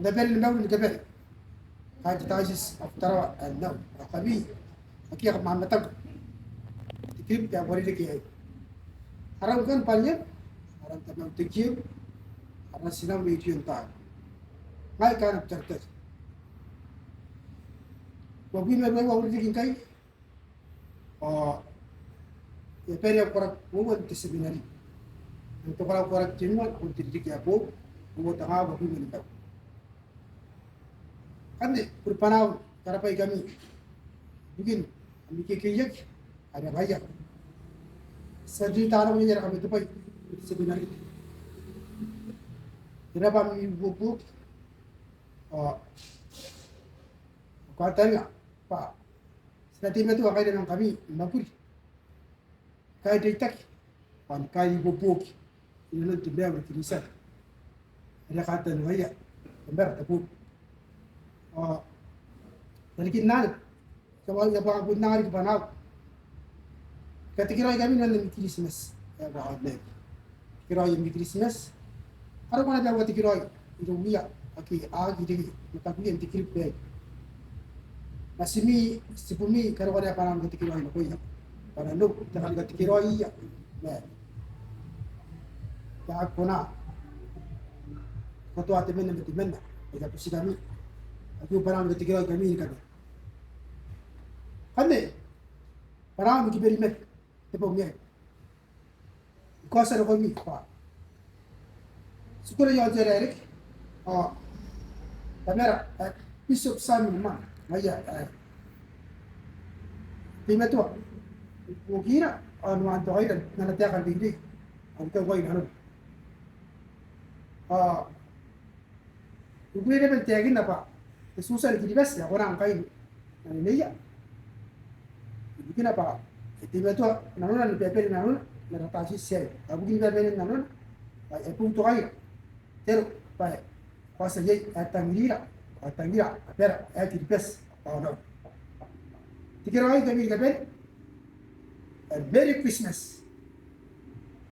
ده بين النوم اللي قبل هاي تاجس افترى النوم قبي أكيد مع متى تكيب يا ولي لك إيه حرام كان بالين حرام تمام تكيب حرام سينام ويجين تاع ما كان بترتج وبين ما هو ولي لك كاي آه يبين يقرأ هو التسبيناري أنت قرأ جنوان كنت تجيك يا بوب هو تعب وبين من الدو كان بربناو كرباي كمي begin amike kiyek ada banyak sejui tanam ini kami tu pai sebenarnya kenapa kami buku katanya pak setiap itu akan dengan kami mapuri kai detak pan kai buku ini nanti beliau berkisah ada kata nuaya lembar tapi dari kita كمان يبغى أقول نعرف بناو كتكراي كمين ولا كريسماس يا بعد ليه كراي من كريسماس أنا ما أدري وقت كراي يوميا أكيد آجي دقي متابعي أنت كريب بيت نسمي سبومي كرواني أنا عم كتكراي نقولي أنا لو تكلم كتكراي لا يا كونا كتوه أتمنى إذا بس كمي أكيد بنام كتكراي كمين كذا هني برامج كبير مت تبغى مية كوسر هو مية سكول يا جريرك تمرة بيسوب سامي ما هي بيمتوا وكيرا أنا عند غير أنا تاخذ ديني أنا كوي أنا وكيرا بنتاعي نبا السوسة اللي بس يا ورا عن يعني ليا kenapa? Tiba tu namun ada bebel namun ada tasik sel. Abu gini bebel namun epung tu air. Ter pai pas aja atangira per atirpes. Oh no. Tikir air kami bebel. Merry Christmas.